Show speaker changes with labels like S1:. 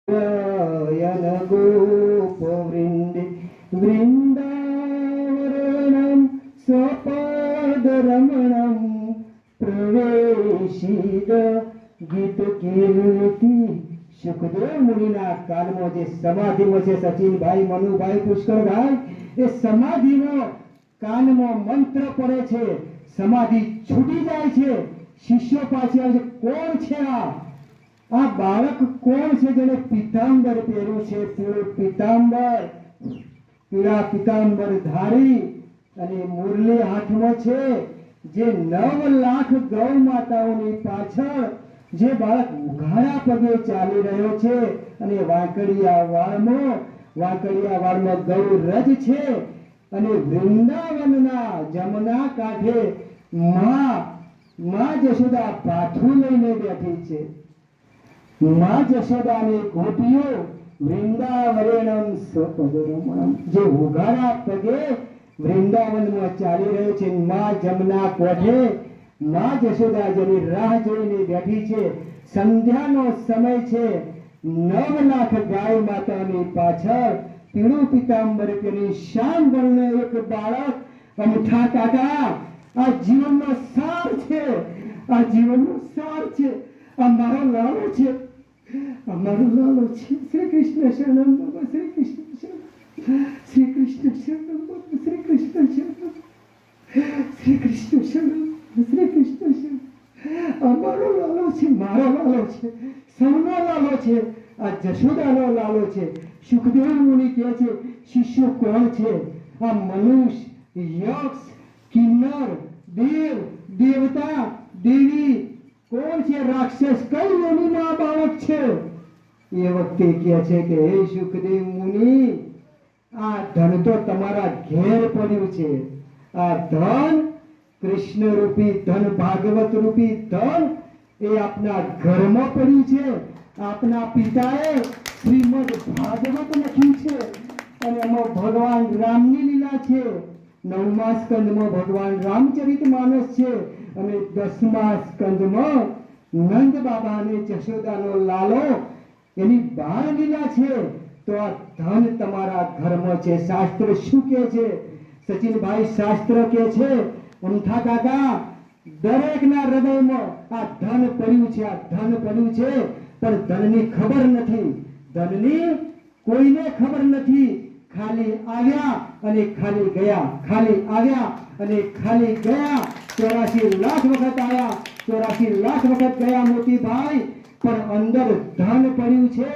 S1: यन गोप वृंदे वृंदावरणं स्वपद रमणं प्रवेशिद गीत कीर्ति। सुखदेव मुनिना कालमां जे समाधिमां छे सचिनभाई, मनुभाई, पुष्करभाई, ए समाधिमां काનમાં મંત્ર પડે છે, સમાધિ છૂટી જાય છે, શિષ્યો પાછે આવે છે, કોણ છે આ બાળક કોણ છે જેને પીતાંબર પહેર્યું છે, પીળા પીતાંબર ધારી અને મુરલી હાથમાં છે, જે 9 લાખ ગૌ માતાઓની પાછળ જે બાળક ઉઘાડા પગે ચાલી રહ્યો છે અને વાંકડિયા વાળમાં ગૌરજ છે અને વૃંદાવનના જમના કાંઠે માં જશોદા પાઠું લઈને બેઠી છે। માં જશોદાની ગોપીઓ વૃંદાવરણમ સ્વપદરમણમ જે ઉઘાડા પગે વૃંદાવનમાં ચાલી રહ્યો છે। માં જમના કોઠે માં જશોદા જેની રાહ જોઈને બેઠી છે। સંધ્યાનો સમય છે। 9 લાખ ગાય માતાની પાછળ પીળું પીતાંબર પહેરી શ્યામ વર્ણનો એક બાળક। અમથા કાકા આ જીવનનો સાર છે, આ જીવનનો સાર છે, આ મારો લાલો છે, અમારો લાલો છે। શ્રી કૃષ્ણ શરણમ બાબા, શ્રી કૃષ્ણ શરણમ, શ્રી કૃષ્ણ શરણમ બાબા, શ્રી કૃષ્ણ શરણમ, શ્રી કૃષ્ણ શરણમ, શ્રી કૃષ્ણ શરણમ। અમારો લાલો છે, મારો લાલો છે, સૌનો લાલો છે, આ જશોદાનો લાલો છે। સુખદેવ મુનિ કહે છે શિષ્યો કોણ છે? આ મનુષ્ય, યક્ષ, કિન્નર, દેવ, દેવતા, દેવી કોણ છે? રાક્ષસ કઈ યોનિનો આ બાળક છે? એ વખતે કહે છે કે હે સુખદેવ મુનિ, આ ધન તો તમારા ઘેર પડ્યું છે। આ ધન કૃષ્ણ રૂપી ધન, ભાગવત રૂપી ધન એ આપના ઘરમાં પડ્યું છે। આપના પિતાએ શ્રીમદ ભાગવત લખ્યું છે અને એમાં ભગવાન રામની લીલા છે। 9મા સ્કંદમાં ભગવાન રામચરિત માનસ છે અને 10મા સ્કંદમાં નંદ બાબા અને જશોદાનો લાલો એની બાળ લીલા છે। તો આ ધન તમારા ઘરમાં છે। શાસ્ત્ર શું કહે છે સચિનભાઈ? શાસ્ત્ર કહે છે અમથા કાકા દરેકના હૃદયમાં આ ધન પડ્યું છે, આ ધન પડ્યું છે, પણ ધનની ખબર નથી, ધનની કોઈને ખબર નથી। ખાલી આવ્યા અને ખાલી ગયા, ખાલી આવ્યા અને ખાલી ગયા। 84 લાખ વખત આવ્યા, 84 લાખ વખત ગયા મોતીભાઈ, પણ અંદર ધન પડ્યું છે